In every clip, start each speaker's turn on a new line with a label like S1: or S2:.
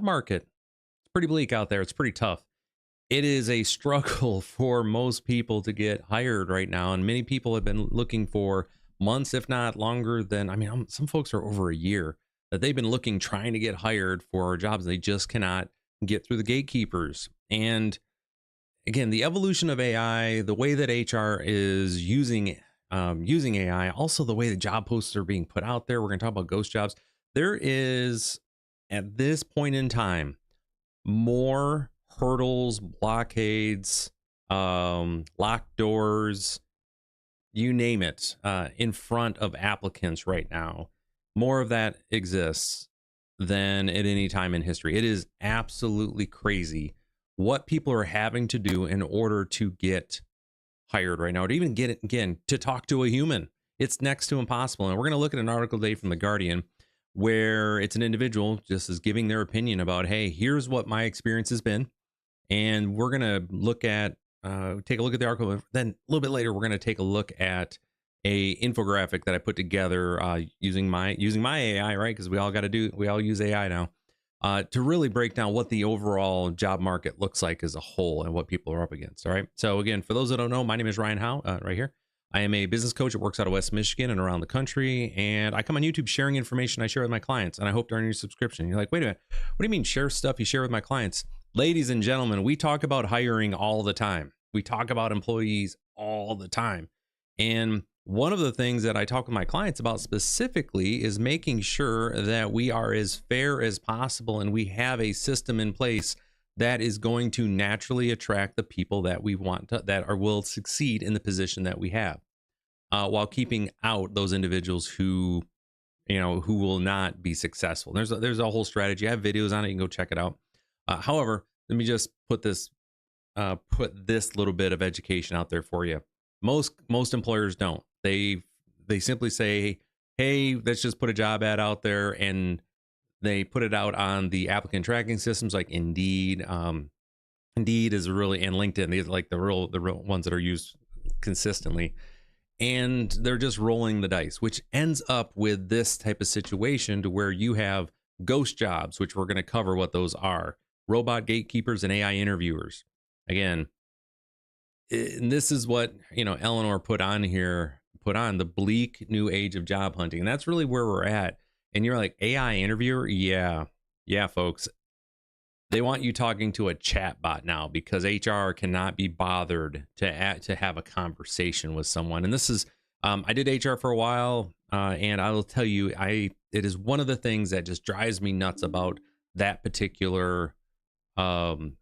S1: market, it's pretty bleak out there. It's pretty tough. It is a struggle for most people to get hired right now. And many people have been looking for months, if not longer than, some folks are over a year that they've been looking, trying to get hired for jobs. They just cannot get through the gatekeepers. And again, the evolution of AI, the way that HR is using AI, also the way the job posts are being put out there. We're going to talk about ghost jobs. There is, at this point in time, more hurdles, blockades, locked doors, you name it, in front of applicants right now. More of that exists than at any time in history. It is absolutely crazy what people are having to do in order to get hired right now, to even get it, again, to talk to a human. It's next to impossible. And we're going to look at an article today from The Guardian where it's an individual just is giving their opinion about, hey, here's what my experience has been. And we're going to take a look at the article. Then a little bit later, we're going to take a look at a infographic that I put together using my AI, right? Because we all use AI now, to really break down what the overall job market looks like as a whole and what people are up against. All right. So again, for those that don't know, my name is Ryan Howe, right here. I am a business coach that works out of West Michigan and around the country. And I come on YouTube sharing information I share with my clients. And I hope to earn your subscription. You're like, wait a minute, what do you mean share stuff you share with my clients? Ladies and gentlemen, we talk about hiring all the time. We talk about employees all the time. And one of the things that I talk with my clients about specifically is making sure that we are as fair as possible and we have a system in place that is going to naturally attract the people that we want to, will succeed in the position that we have, while keeping out those individuals who will not be successful. There's a whole strategy. I have videos on it. You can go check it out. However, let me just put this little bit of education out there for you. Most employers don't. They simply say, hey, let's just put a job ad out there, and they put it out on the applicant tracking systems like Indeed. Indeed is really, and LinkedIn. These are like the real ones that are used consistently. And they're just rolling the dice, which ends up with this type of situation to where you have ghost jobs, which we're going to cover what those are. Robot gatekeepers and AI interviewers. Again, and this is what, Eleanor put on the bleak new age of job hunting. And that's really where we're at. And you're like, AI interviewer? Yeah, folks. They want you talking to a chat bot now because HR cannot be bothered to have a conversation with someone. And this is, I did HR for a while, and I will tell you, it is one of the things that just drives me nuts about that particular, the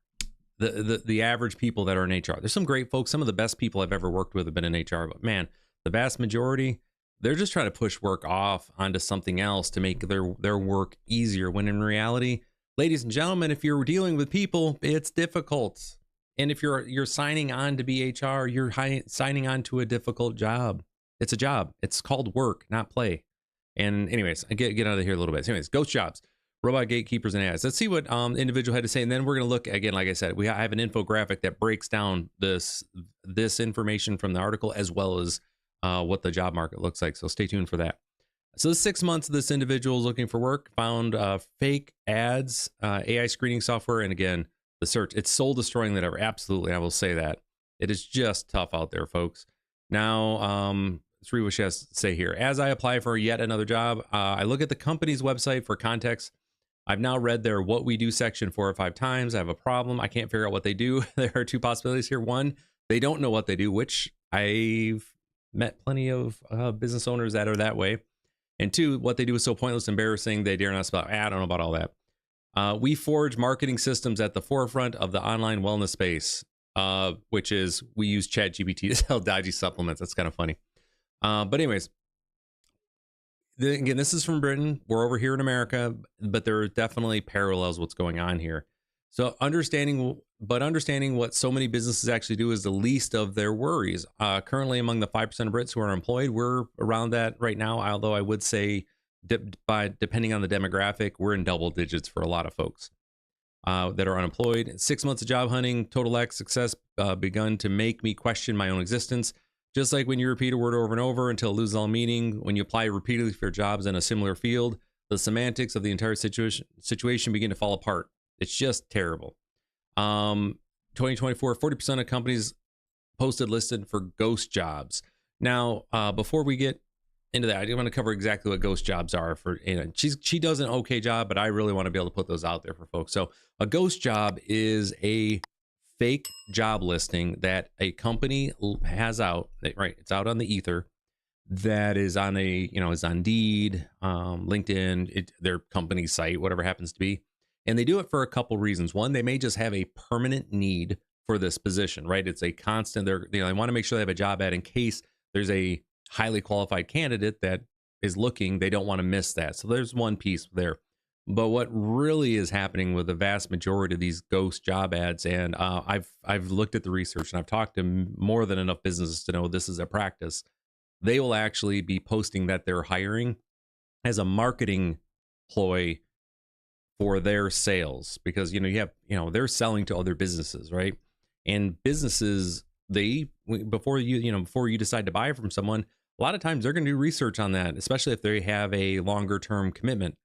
S1: average people that are in HR. There's some great folks. Some of the best people I've ever worked with have been in HR, but man, the vast majority, they're just trying to push work off onto something else to make their work easier. When in reality, ladies and gentlemen, if you're dealing with people, it's difficult. And if you're signing on to be HR, you're signing on to a difficult job. It's a job. It's called work, not play. And anyways, I get out of here a little bit. So anyways, ghost jobs. Robot gatekeepers and AIs. Let's see what individual had to say, and then we're going to look again. Like I said, I have an infographic that breaks down this information from the article as well as what the job market looks like. So stay tuned for that. So the 6 months this individual is looking for work, found fake ads, AI screening software, and again the search. It's soul destroying that ever. Absolutely, I will say that it is just tough out there, folks. Now, let's read what she has to say here. As I apply for yet another job, I look at the company's website for context. I've now read their what we do section 4 or 5 times. I have a problem. I can't figure out what they do. There are 2 possibilities here. One, they don't know what they do, which I've met plenty of business owners that are that way. And 2, what they do is so pointless, embarrassing, they dare not spell. I don't know about all that. We forge marketing systems at the forefront of the online wellness space, which is we use ChatGPT to sell dodgy supplements. That's kind of funny. But anyways, again, this is from Britain. We're over here in America, but there are definitely parallels what's going on here. So understanding what so many businesses actually do is the least of their worries. Currently, among the 5% of Brits who are employed, we're around that right now. Although I would say, depending on the demographic, we're in double digits for a lot of folks that are unemployed. 6 months of job hunting, total lack of success begun to make me question my own existence. Just like when you repeat a word over and over until it loses all meaning, when you apply repeatedly for jobs in a similar field, the semantics of the entire situation begin to fall apart. It's just terrible. 2024, 40% of companies posted listed for ghost jobs. Now, before we get into that, I do want to cover exactly what ghost jobs are. For she does an okay job, but I really want to be able to put those out there for folks. So a ghost job is a fake job listing that a company has out, right? It's out on the ether, that is on is on Indeed, LinkedIn, their company site, whatever happens to be. And they do it for a couple reasons. One, they may just have a permanent need for this position, right? It's a constant, they want to make sure they have a job ad in case there's a highly qualified candidate that is looking. They don't want to miss that. So there's one piece there. But what really is happening with the vast majority of these ghost job ads, and I've looked at the research and I've talked to more than enough businesses to know this is a practice. They will actually be posting that they're hiring as a marketing ploy for their sales, because they're selling to other businesses, right? And businesses, before you decide to buy from someone, a lot of times they're going to do research on that, especially if they have a longer term commitment.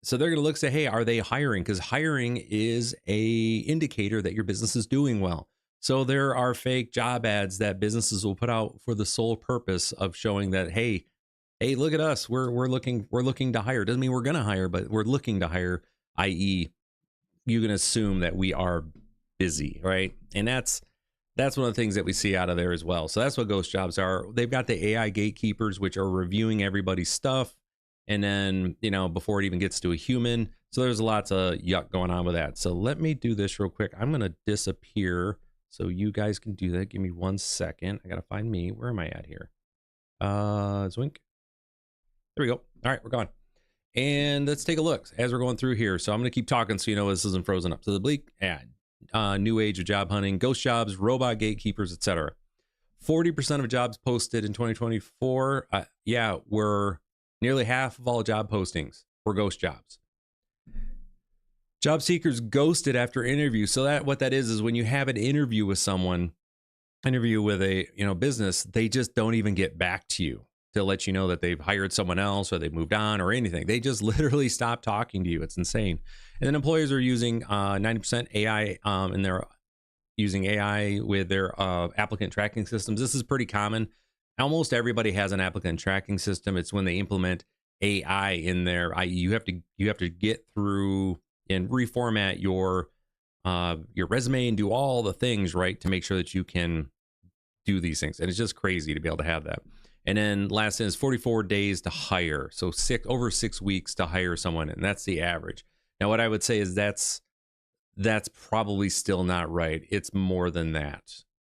S1: So they're going to look, say, hey, are they hiring? Because hiring is a indicator that your business is doing well. So there are fake job ads that businesses will put out for the sole purpose of showing that, hey, look at us. We're looking to hire. Doesn't mean we're going to hire, but we're looking to hire, i.e., you can assume that we are busy, right? And that's one of the things that we see out of there as well. So that's what ghost jobs are. They've got the AI gatekeepers, which are reviewing everybody's stuff, and then before it even gets to a human. So there's lots of yuck going on with that. So let me do this real quick. I'm going to disappear so you guys can do that. Give me 1 second. I got to find me. Where am I at here? Zwink. There we go. All right, we're gone. And let's take a look as we're going through here. So I'm going to keep talking so this isn't frozen up. So the BLEAK ad, new age of job hunting, ghost jobs, robot gatekeepers, etc. 40% of jobs posted in 2024, were nearly half of all job postings were ghost jobs. Job seekers ghosted after interview. So what that is when you have an interview with someone, interview with a business, they just don't even get back to you to let you know that they've hired someone else or they've moved on or anything. They just literally stop talking to you. It's insane. And then employers are using 90% AI, and they're using AI with their applicant tracking systems. This is pretty common. Almost everybody has an applicant tracking system. It's when they implement AI in there, i.e., you have to get through and reformat your resume and do all the things right to make sure that you can do these things. And it's just crazy to be able to have that. And then last thing is 44 days to hire. So over 6 weeks to hire someone. And that's the average. Now, what I would say is that's probably still not right. It's more than that.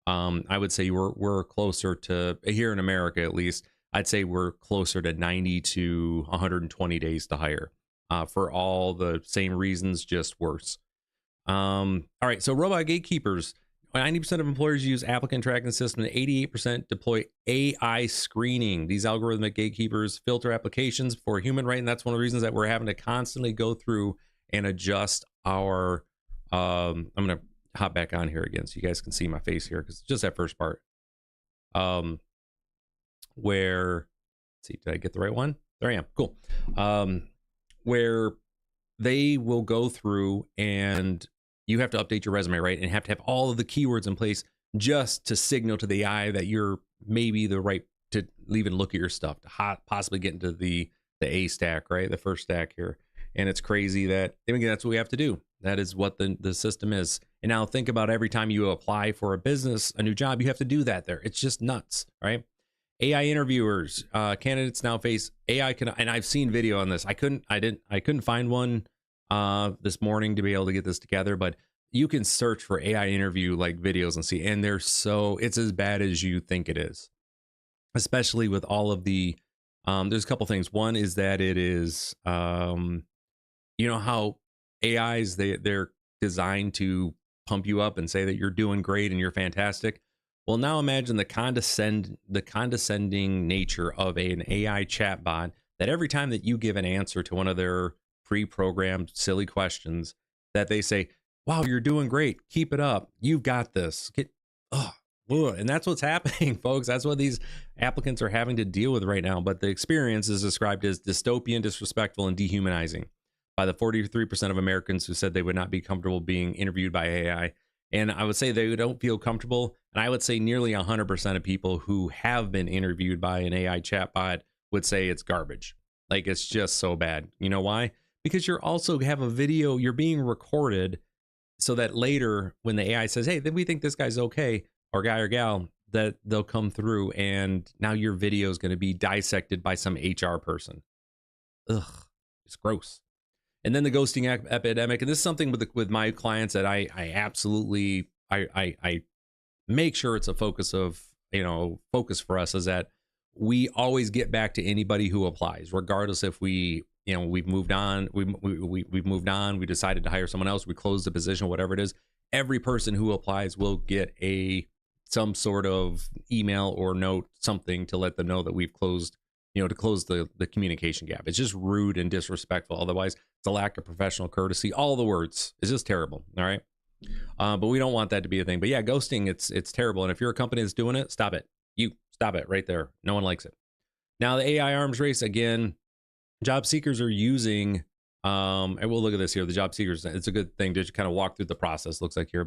S1: I would say we're closer to, here in America at least, I'd say we're closer to 90 to 120 days to hire, for all the same reasons, just worse. All right, so robot gatekeepers. 90% of employers use applicant tracking system, and 88% deploy AI screening. These algorithmic gatekeepers filter applications for human, right? And that's one of the reasons that we're having to constantly go through and adjust our, I'm going to hop back on here again so you guys can see my face here, because just that first part. Where, let's see, did I get the right one? There I am. Cool. Where they will go through and you have to update your resume, right? And have to have all of the keywords in place just to signal to the AI that you're maybe the right to even look at your stuff, to possibly get into the A stack, right? The first stack here. And it's crazy that, again, that's what we have to do. That is what the system is. And now think about every time you apply for a business, a new job, you have to do that there. It's just nuts, right? AI interviewers, candidates now face AI, and I've seen video on this. I couldn't find one this morning to be able to get this together, but you can search for AI interview like videos and see, and it's as bad as you think it is, especially with all of the, there's a couple things. One is that it is, how AIs, they're designed to pump you up and say that you're doing great and you're fantastic. Well, now imagine the condescending nature of an AI chatbot, that every time that you give an answer to one of their pre-programmed silly questions, that they say, wow, you're doing great. Keep it up. You've got this. Ugh, and that's what's happening, folks. That's what these applicants are having to deal with right now. But the experience is described as dystopian, disrespectful, and dehumanizing by the 43% of Americans who said they would not be comfortable being interviewed by AI. And I would say they don't feel comfortable. And I would say nearly 100% of people who have been interviewed by an AI chatbot would say it's garbage. Like, it's just so bad. You know why? Because you're also have a video, you're being recorded so that later when the AI says, hey, then we think this guy's okay, or guy or gal, that they'll come through and now your video is going to be dissected by some HR person. Ugh, it's gross. And then the ghosting epidemic, and this is something with my clients that I absolutely I make sure it's a focus of, focus for us, is that we always get back to anybody who applies, regardless if we've moved on, we've moved on, we decided to hire someone else, we closed the position, whatever it is. Every person who applies will get some sort of email or note, something to let them know that we've closed, to close the communication gap. It's just rude and disrespectful. Otherwise, it's a lack of professional courtesy. All the words. It's just terrible. All right. But we don't want that to be a thing. But yeah, ghosting, it's terrible. And if you're a company that's doing it, stop it. You stop it right there. No one likes it. Now, the AI arms race, again, job seekers are using, and we'll look at this here. The job seekers, it's a good thing to kind of walk through the process, looks like here.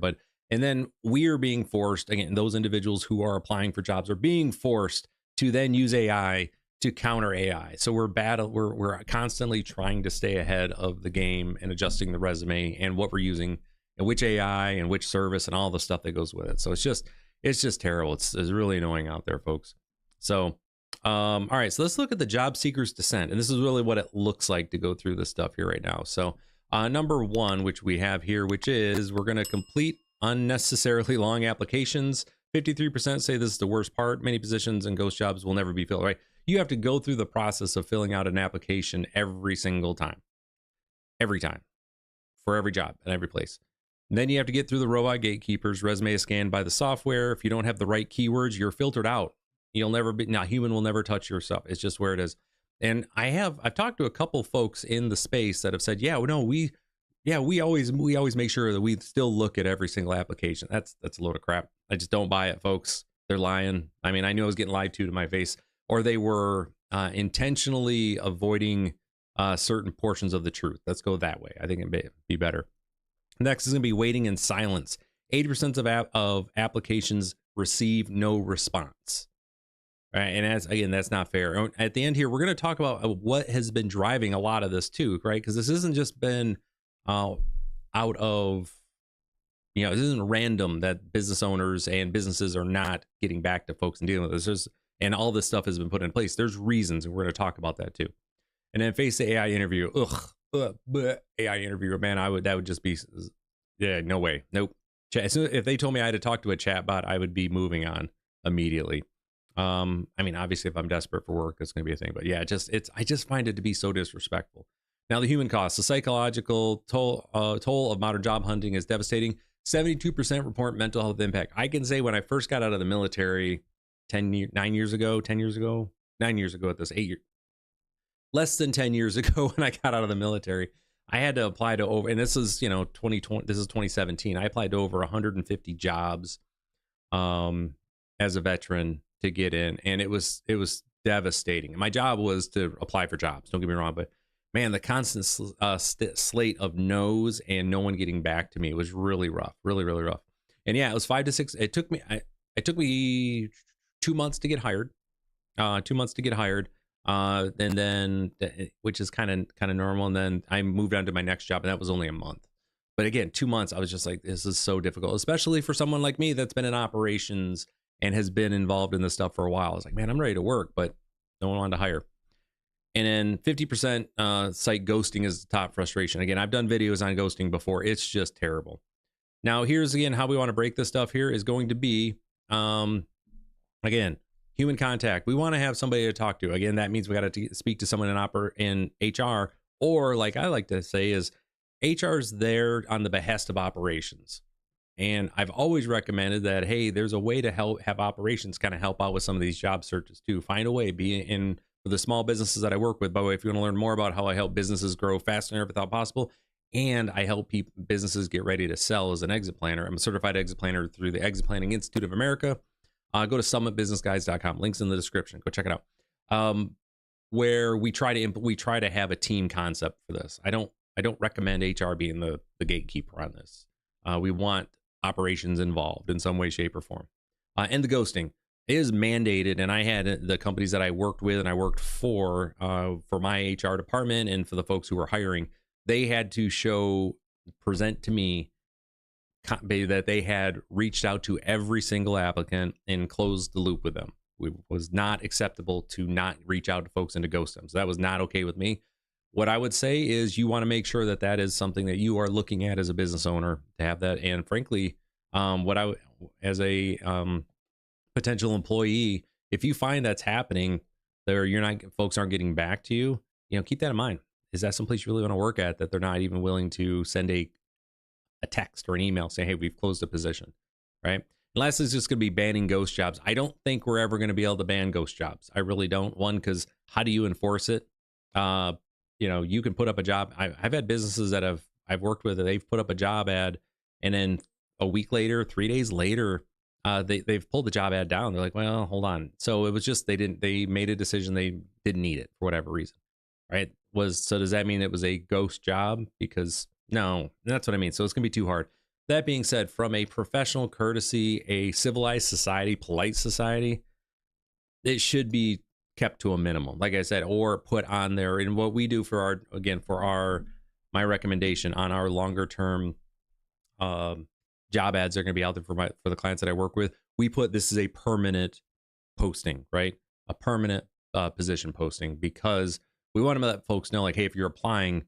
S1: And then we are being forced, again, those individuals who are applying for jobs are being forced to then use AI to counter AI. So we're constantly trying to stay ahead of the game and adjusting the resume and what we're using and which AI and which service and all the stuff that goes with it. So it's just terrible. It's really annoying out there, folks. So, all right, so let's look at the job seeker's descent. And this is really what it looks like to go through this stuff here right now. So number one, which we have here, which is we're going to complete unnecessarily long applications. 53% say this is the worst part. Many positions and ghost jobs will never be filled, right? You have to go through the process of filling out an application every single time, for every job and every place. And then you have to get through the robot gatekeepers. Resume is scanned by the software. If you don't have the right keywords, you're filtered out. Human will never touch your stuff. It's just where it is. And I've talked to a couple folks in the space that have said, we always make sure that we still look at every single application. That's a load of crap. I just don't buy it, folks. They're lying. I mean, I knew I was getting lied to my face, or they were intentionally avoiding certain portions of the truth. Let's go that way. I think it'd be better. Next is going to be waiting in silence. 80% of applications receive no response. All right, and that's not fair. At the end here, we're going to talk about what has been driving a lot of this too, right? Because this isn't just been out of, this isn't random that business owners and businesses are not getting back to folks and dealing with this. And all this stuff has been put in place. There's reasons, and we're going to talk about that too. And then face the AI interview. AI interviewer, man, that would just be, yeah, no way, nope. If they told me I had to talk to a chatbot, I would be moving on immediately. I mean, obviously, if I'm desperate for work, it's going to be a thing. But yeah, I just find it to be so disrespectful. Now, the human cost, the psychological toll of modern job hunting is devastating. 72% report mental health impact. I can say when I first got out of the military 9 years ago at this, less than 10 years ago when I got out of the military, I had to apply to over, and this is, 2020, this is 2017. I applied to over 150 jobs as a veteran to get in. And it was devastating. My job was to apply for jobs. Don't get me wrong, but man, the constant slate of no's and no one getting back to me was really rough, really, really rough. And yeah, it was 5 to 6. It took me 2 months to get hired, and then, which is kind of normal. And then I moved on to my next job, and that was only a month. But again, 2 months, I was just like, this is so difficult, especially for someone like me that's been in operations and has been involved in this stuff for a while. I was like, man, I'm ready to work, but no one wanted to hire. And then 50% cite ghosting as the top frustration. Again, I've done videos on ghosting before. It's just terrible. Now, here's again how we want to break this stuff here is going to be, again, human contact. We want to have somebody to talk to. Again, that means we got to speak to someone in HR, or like I like to say is HR's there on the behest of operations. And I've always recommended that, hey, there's a way to have operations kind of help out with some of these job searches too. Find a way, be in for the small businesses that I work with. By the way, if you want to learn more about how I help businesses grow faster than ever thought possible, and I help businesses get ready to sell as an exit planner. I'm a certified exit planner through the Exit Planning Institute of America. Go to summitbusinessguys.com. Links in the description. Go check it out. Where we try to have a team concept for this. I don't recommend HR being the gatekeeper on this. We want operations involved in some way, shape, or form. And the ghosting is mandated. And I had the companies that I worked with and I worked for my HR department and for the folks who were hiring, they had to present to me that they had reached out to every single applicant and closed the loop with them. It was not acceptable to not reach out to folks and to ghost them. So that was not okay with me. What I would say is you want to make sure that that is something that you are looking at as a business owner to have that. And frankly, as a potential employee, if you find that's happening, folks aren't getting back to you, keep that in mind. Is that someplace you really want to work at, that they're not even willing to send a text or an email saying, hey, we've closed a position, right? Unless it's just going to be banning ghost jobs. I don't think we're ever going to be able to ban ghost jobs. I really don't. One, because how do you enforce it? You can put up a job. I've had businesses that I've worked with, they've put up a job ad, and then a week later, 3 days later, they've pulled the job ad down. They're like, well, hold on. So it was just they made a decision they didn't need it for whatever reason, right? So does that mean it was a ghost job? Because no, that's what I mean. So it's gonna be too hard. That being said, from a professional courtesy, a civilized society, polite society, it should be kept to a minimum, like I said, or put on there. And what we do for my recommendation on our longer term job ads are going to be out there for the clients that I work with. We put this is a permanent posting, right? A permanent position posting, because we want to let folks know, like, hey, if you're applying,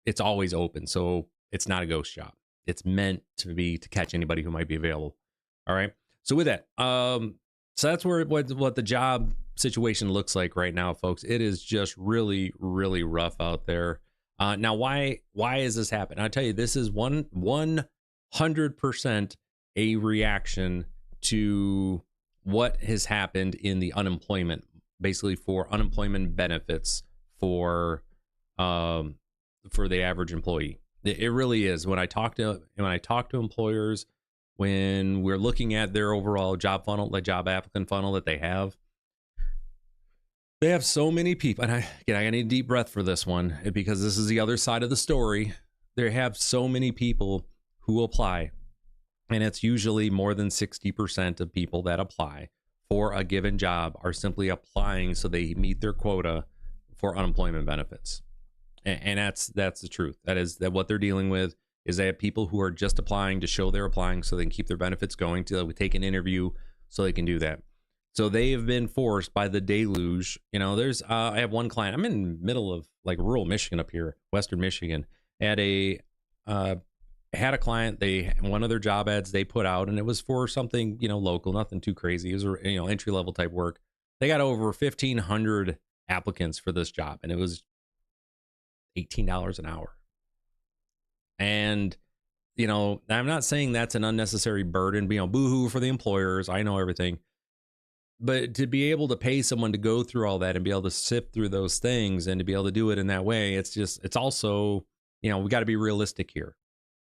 S1: it's always open. So it's not a ghost job. It's meant to catch anybody who might be available. All right. So with that, so that's what the job situation looks like right now, folks. It is just really, really rough out there. Now, why is this happening? I'll tell you, this is 100% a reaction to what has happened in the unemployment, basically for unemployment benefits for the average employee. It really is. When I talk to employers, when we're looking at their overall job funnel, the job applicant funnel that they have so many people. And I need a deep breath for this one, because this is the other side of the story. They have so many people who apply, and it's usually more than 60% of people that apply for a given job are simply applying so they meet their quota for unemployment benefits. And that's the truth. That what they're dealing with is they have people who are just applying to show they're applying so they can keep their benefits going till we take an interview so they can do that. So they have been forced by the deluge. I have one client. I'm in the middle of like rural Michigan up here, Western Michigan. Had a client. One of their job ads they put out, and it was for something local, nothing too crazy. It was entry level type work. They got over 1,500 applicants for this job, and it was $18 an hour. And I'm not saying that's an unnecessary burden, boohoo for the employers. I know everything. But to be able to pay someone to go through all that and be able to sift through those things and to be able to do it in that way, it's also, we got to be realistic here.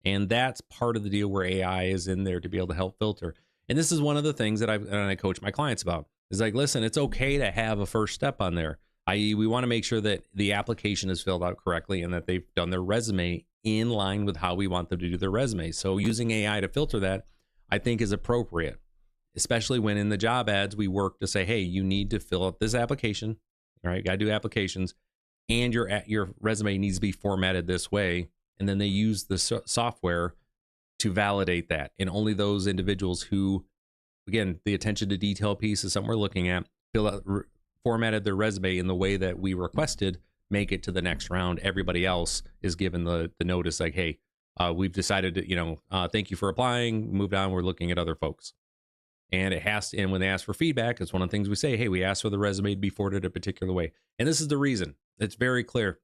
S1: And that's part of the deal where AI is in there to be able to help filter. And this is one of the things that I coach my clients about. Is like, listen, it's okay to have a first step on there. I.e., we want to make sure that the application is filled out correctly and that they've done their resume in line with how we want them to do their resume. So using AI to filter that, I think, is appropriate, especially when in the job ads we work to say, hey, you need to fill out this application. All right, got to do applications, and your resume needs to be formatted this way. And then they use the software to validate that. And only those individuals who, again, the attention to detail piece is something we're looking at, formatted their resume in the way that we requested, make it to the next round. Everybody else is given the notice like, hey, we've decided to, thank you for applying, moved on, we're looking at other folks. And and when they ask for feedback, it's one of the things we say, hey, we asked for the resume to be forwarded a particular way. And this is the reason. It's very clear.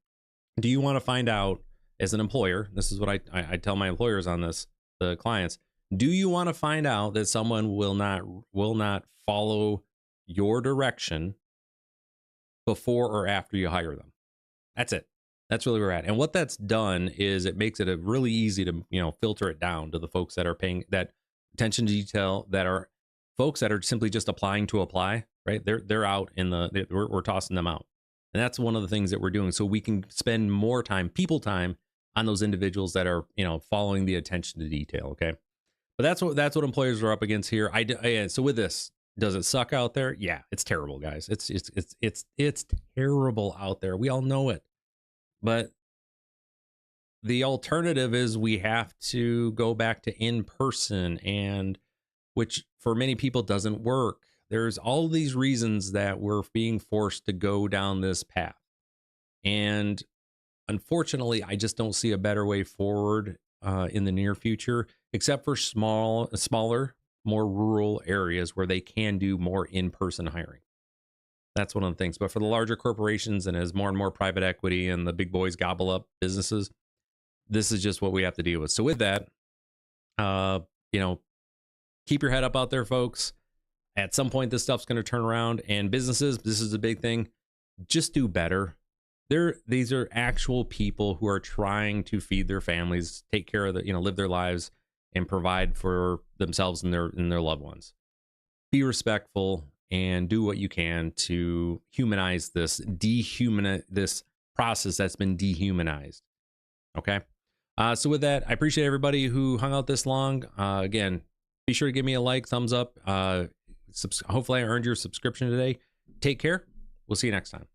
S1: Do you want to find out as an employer, this is what I tell my employers on this, the clients, do you want to find out that someone will not follow your direction before or after you hire them? That's it. That's really where we're at. And what that's done is it makes it really easy to, filter it down to the folks that are paying that attention to detail, that are folks that are simply just applying to apply, right? They're out in we're tossing them out. And that's one of the things that we're doing. So we can spend more time, people time, on those individuals that are, following the attention to detail. Okay. But that's what employers are up against here. So with this, does it suck out there? Yeah, it's terrible, guys. It's terrible out there. We all know it. But the alternative is we have to go back to in person, and which for many people doesn't work. There's all these reasons that we're being forced to go down this path. And unfortunately, I just don't see a better way forward in the near future, except for smaller, more rural areas where they can do more in-person hiring. That's one of the things. But for the larger corporations, and as more and more private equity and the big boys gobble up businesses, this is just what we have to deal with. So with that, keep your head up out there, folks. At some point, this stuff's going to turn around, and businesses, this is a big thing. Just do better. These are actual people who are trying to feed their families, take care of live their lives, and provide for themselves and their loved ones. Be respectful and do what you can to humanize this process that's been dehumanized. Okay. So with that, I appreciate everybody who hung out this long. Again, be sure to give me a like, thumbs up. Hopefully I earned your subscription today. Take care. We'll see you next time.